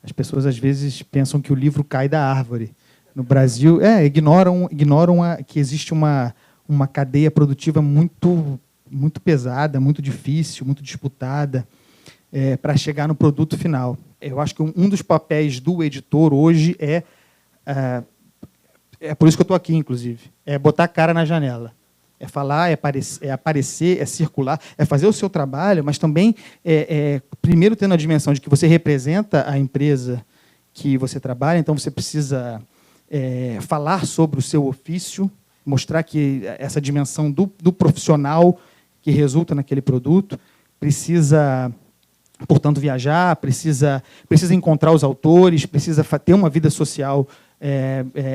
As pessoas, às vezes, pensam que o livro cai da árvore. No Brasil, ignoram que existe uma cadeia produtiva muito pesada, muito difícil, muito disputada, para chegar no produto final. Eu acho que um dos papéis do editor hoje é por isso que eu estou aqui, inclusive, é botar a cara na janela. É falar, é aparecer, é circular, é fazer o seu trabalho, mas também, primeiro, tendo a dimensão de que você representa a empresa que você trabalha, então você precisa falar sobre o seu ofício, mostrar que essa dimensão do profissional que resulta naquele produto, precisa, portanto, viajar, precisa encontrar os autores, precisa ter uma vida social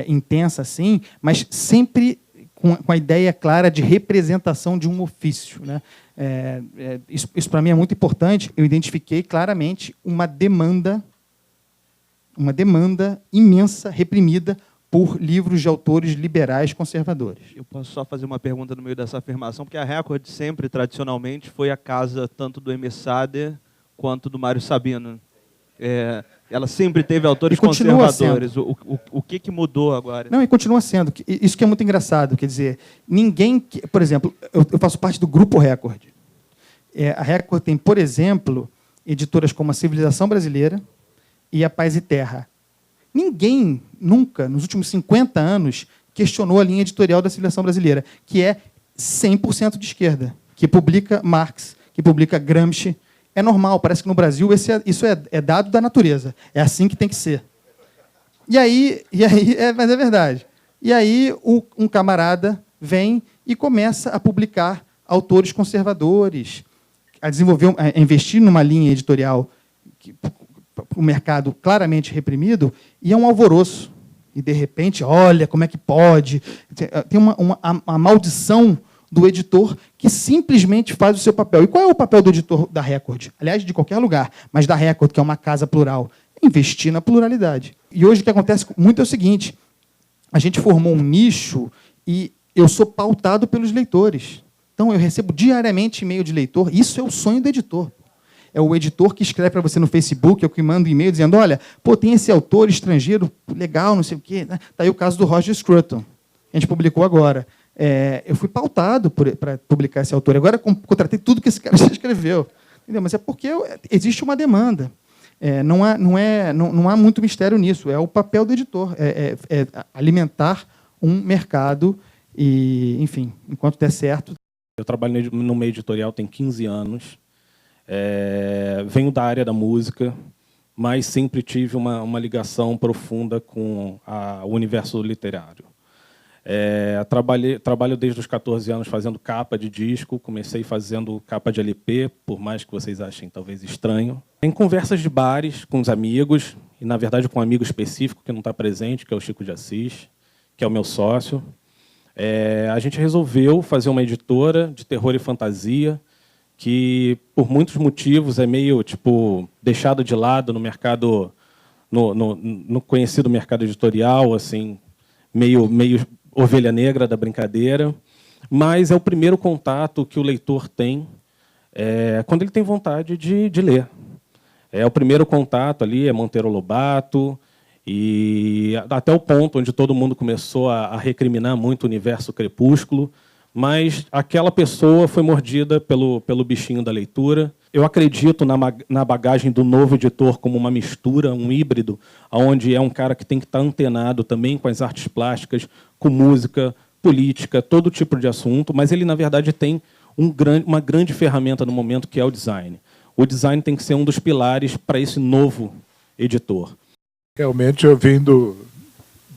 intensa, assim, mas sempre com a ideia clara de representação de um ofício, né? Isso para mim é muito importante. Eu identifiquei claramente uma demanda imensa, reprimida, por livros de autores liberais conservadores. Eu posso só fazer uma pergunta no meio dessa afirmação, porque a Record sempre, tradicionalmente, foi a casa tanto do M. Sader quanto do Mário Sabino. Ela sempre teve autores conservadores. O que mudou agora? Não, e continua sendo. Isso que é muito engraçado. Quer dizer, ninguém... Por exemplo, eu faço parte do Grupo Record. A Record tem, por exemplo, editoras como a Civilização Brasileira e a Paz e Terra. Ninguém, nunca, nos últimos 50 anos, questionou a linha editorial da Civilização Brasileira, que é 100% de esquerda, que publica Marx, que publica Gramsci. É normal, parece que no Brasil isso é dado da natureza. É assim que tem que ser. Mas é verdade. E aí um camarada vem e começa a publicar autores conservadores, a investir numa linha editorial para o mercado claramente reprimido, e é um alvoroço. E, de repente, olha, como é que pode? Tem uma maldição do editor que simplesmente faz o seu papel. E qual é o papel do editor da Record? Aliás, de qualquer lugar, mas da Record, que é uma casa plural, investir na pluralidade. E hoje o que acontece muito é o seguinte: a gente formou um nicho e eu sou pautado pelos leitores. Então, eu recebo diariamente e-mail de leitor. Isso é o sonho do editor. É o editor que escreve para você no Facebook, é o que manda um e-mail dizendo: olha, tem esse autor estrangeiro, legal, não sei o quê. Está aí o caso do Roger Scruton, que a gente publicou agora. Eu fui pautado para publicar esse autor. Agora contratei tudo que esse cara já escreveu. Entendeu? Mas é porque existe uma demanda. Não há muito mistério nisso. É o papel do editor. É alimentar um mercado e, enfim, enquanto der certo. Eu trabalho no meio editorial tem 15 anos. Venho da área da música, mas sempre tive uma ligação profunda com o universo literário. Trabalho desde os 14 anos fazendo capa de disco, comecei fazendo capa de LP, por mais que vocês achem talvez estranho. Em conversas de bares com os amigos, e na verdade com um amigo específico que não está presente, que é o Chico de Assis, que é o meu sócio, a gente resolveu fazer uma editora de terror e fantasia, que por muitos motivos é meio deixado de lado no mercado, no conhecido mercado editorial, assim, meio ovelha negra da brincadeira, mas é o primeiro contato que o leitor tem quando ele tem vontade de ler. É o primeiro contato ali, é Monteiro Lobato, e até o ponto onde todo mundo começou a recriminar muito o universo Crepúsculo, mas aquela pessoa foi mordida pelo bichinho da leitura. Eu acredito na bagagem do novo editor como uma mistura, um híbrido, onde é um cara que tem que estar antenado também com as artes plásticas, com música, política, todo tipo de assunto, mas ele, na verdade, tem uma grande ferramenta no momento, que é o design. O design tem que ser um dos pilares para esse novo editor. Realmente, eu vim do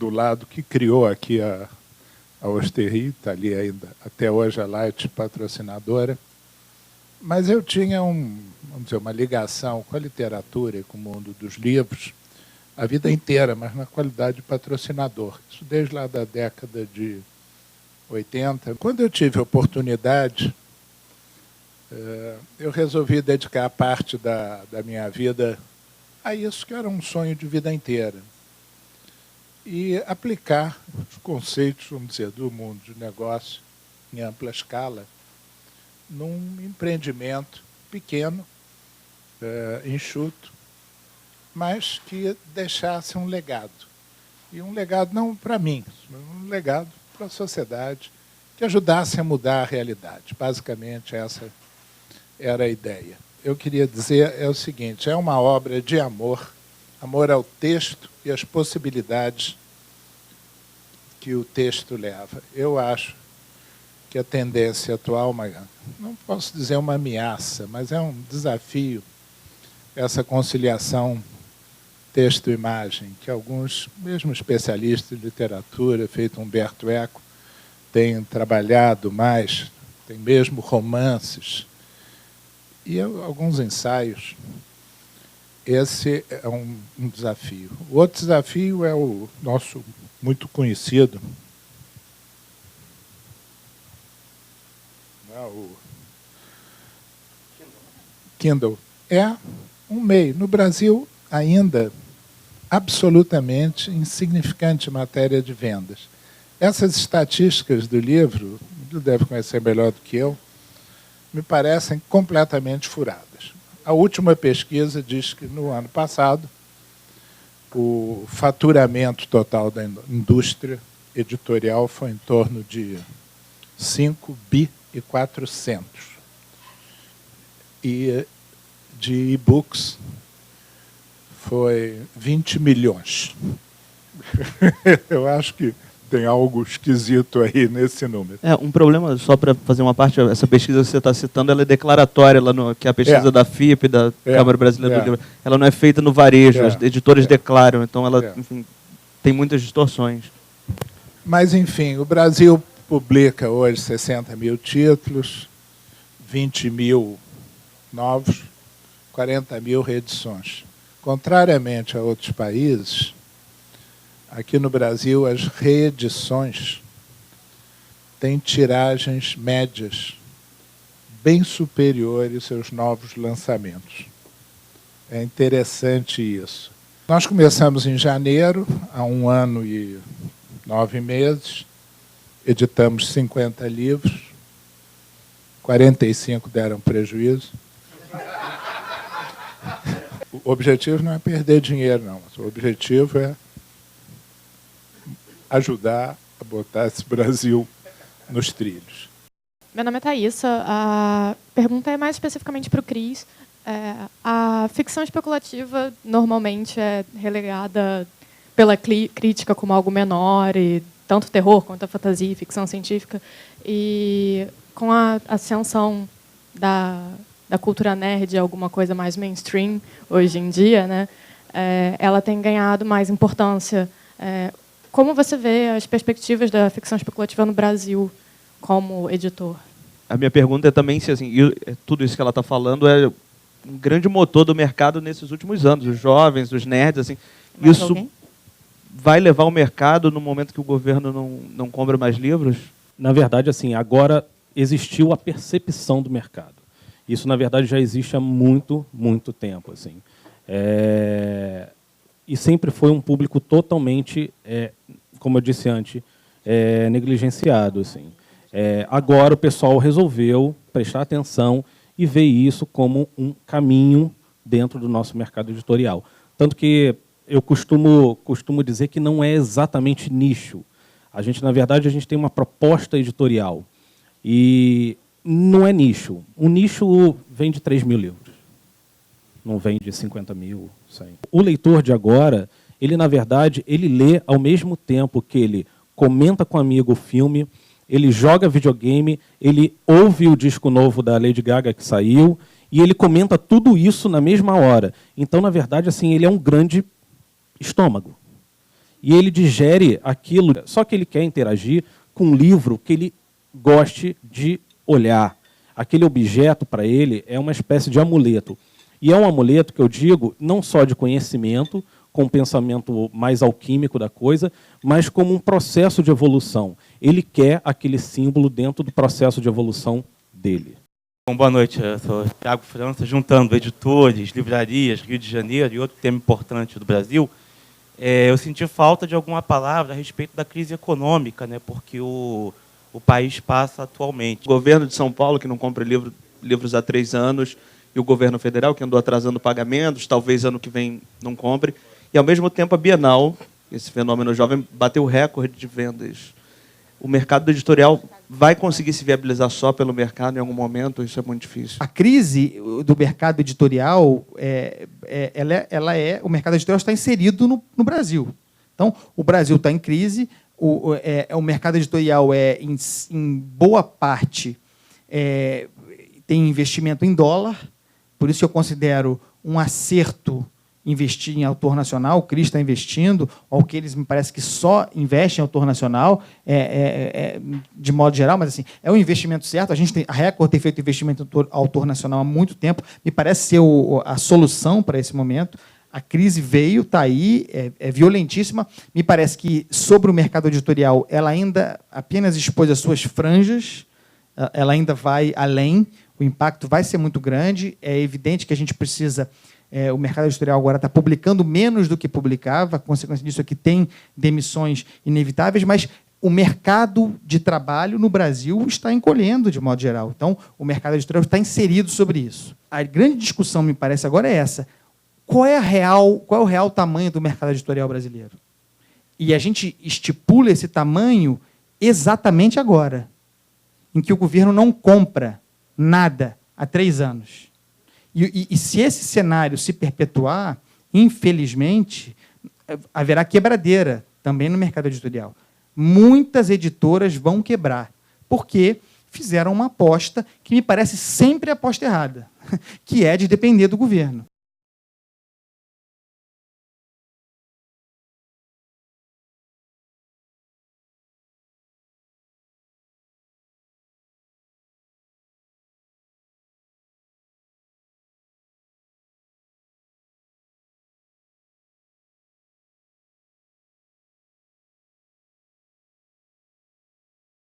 lado que criou aqui a Osterri, está ali ainda, até hoje a Light patrocinadora, mas eu tinha uma ligação com a literatura e com o mundo dos livros a vida inteira, mas na qualidade de patrocinador. Isso desde lá da década de 80. Quando eu tive a oportunidade, eu resolvi dedicar parte da minha vida a isso, que era um sonho de vida inteira. E aplicar os conceitos, vamos dizer, do mundo de negócio em ampla escala num empreendimento pequeno, enxuto, mas que deixasse um legado. E um legado não para mim, um legado para a sociedade, que ajudasse a mudar a realidade. Basicamente, essa era a ideia. Eu queria dizer o seguinte, é uma obra de amor, amor ao texto e às possibilidades que o texto leva. Eu acho que a tendência atual, não posso dizer uma ameaça, mas é um desafio, essa conciliação texto-imagem, que alguns, mesmo especialistas de literatura, feito Humberto Eco, têm trabalhado mais, tem mesmo romances, e alguns ensaios. Esse é um desafio. O outro desafio é o nosso muito conhecido, o Kindle. É um meio. No Brasil, ainda absolutamente insignificante em matéria de vendas. Essas estatísticas do livro, ele deve conhecer melhor do que eu, me parecem completamente furadas. A última pesquisa diz que, no ano passado, o faturamento total da indústria editorial foi em torno de 5.400 bi. E de e-books foi 20 milhões. Eu acho que tem algo esquisito aí nesse número. Um problema, só para fazer uma parte, essa pesquisa que você está citando, ela é declaratória, que é a pesquisa da FIP, da Câmara Brasileira do Livro. Ela não é feita no varejo, as editoras declaram, então ela enfim, tem muitas distorções. Mas, enfim, o Brasil publica hoje 60 mil títulos, 20 mil novos, 40 mil reedições. Contrariamente a outros países, aqui no Brasil, as reedições têm tiragens médias bem superiores aos novos lançamentos. É interessante isso. Nós começamos em janeiro, há 1 ano e 9 meses, editamos 50 livros, 45 deram prejuízo. O objetivo não é perder dinheiro, não. O objetivo é ajudar a botar esse Brasil nos trilhos. Meu nome é Thaísa. A pergunta é mais especificamente para o Cris. A ficção especulativa normalmente é relegada pela crítica como algo menor, e tanto terror quanto a fantasia e ficção científica. E com a ascensão da cultura nerd, alguma coisa mais mainstream hoje em dia, né, ela tem ganhado mais importância. Como você vê as perspectivas da ficção especulativa no Brasil como editor? A minha pergunta é também se assim, tudo isso que ela está falando é um grande motor do mercado nesses últimos anos, os jovens, os nerds, assim, isso vai levar o mercado no momento que o governo não compra mais livros? Na verdade, assim, agora existiu a percepção do mercado. Isso, na verdade, já existe há muito, muito tempo. Assim. E sempre foi um público totalmente, como eu disse antes, negligenciado. Assim. Agora o pessoal resolveu prestar atenção e ver isso como um caminho dentro do nosso mercado editorial. Tanto que eu costumo dizer que não é exatamente nicho. Na verdade, a gente tem uma proposta editorial. E não é nicho. Um nicho vende 3 mil livros. Não vende 50 mil, 100. O leitor de agora, ele, na verdade, ele lê ao mesmo tempo que ele comenta com um amigo o filme, ele joga videogame, ele ouve o disco novo da Lady Gaga que saiu, e ele comenta tudo isso na mesma hora. Então, na verdade, assim, ele é um grande estômago. E ele digere aquilo, só que ele quer interagir com um livro que ele goste de olhar. Aquele objeto, para ele, é uma espécie de amuleto. E é um amuleto que eu digo, não só de conhecimento, com um pensamento mais alquímico da coisa, mas como um processo de evolução. Ele quer aquele símbolo dentro do processo de evolução dele. Bom, boa noite, eu sou Thiago França, juntando editores, livrarias, Rio de Janeiro e outro tema importante do Brasil. Eu senti falta de alguma palavra a respeito da crise econômica, né, porque o o país passa atualmente. O governo de São Paulo, que não compra livros há 3 anos, e o governo federal, que andou atrasando pagamentos, talvez ano que vem não compre. E, ao mesmo tempo, a Bienal, esse fenômeno jovem, bateu recorde de vendas. O mercado editorial vai conseguir se viabilizar só pelo mercado em algum momento? Isso é muito difícil. A crise do mercado editorial, o mercado editorial está inserido no Brasil. Então, o Brasil está em crise, o mercado editorial em boa parte, tem investimento em dólar, por isso eu considero um acerto investir em autor nacional. O CRIS está investindo, ou que eles me parece que só investem em autor nacional, de modo geral, mas assim, é um investimento certo. A Record tem feito investimento em autor nacional há muito tempo, me parece ser a solução para esse momento. A crise veio, está aí, é violentíssima. Me parece que, sobre o mercado editorial, ela ainda apenas expôs as suas franjas, ela ainda vai além, o impacto vai ser muito grande. É evidente que a gente precisa... o mercado editorial agora está publicando menos do que publicava, a consequência disso é que tem demissões inevitáveis, mas o mercado de trabalho no Brasil está encolhendo, de modo geral. Então, o mercado editorial está inserido sobre isso. A grande discussão, me parece, agora é essa. Qual é o real tamanho do mercado editorial brasileiro? E a gente estipula esse tamanho exatamente agora, em que o governo não compra nada há 3 anos. E se esse cenário se perpetuar, infelizmente, haverá quebradeira também no mercado editorial. Muitas editoras vão quebrar, porque fizeram uma aposta que me parece sempre a aposta errada, que é de depender do governo.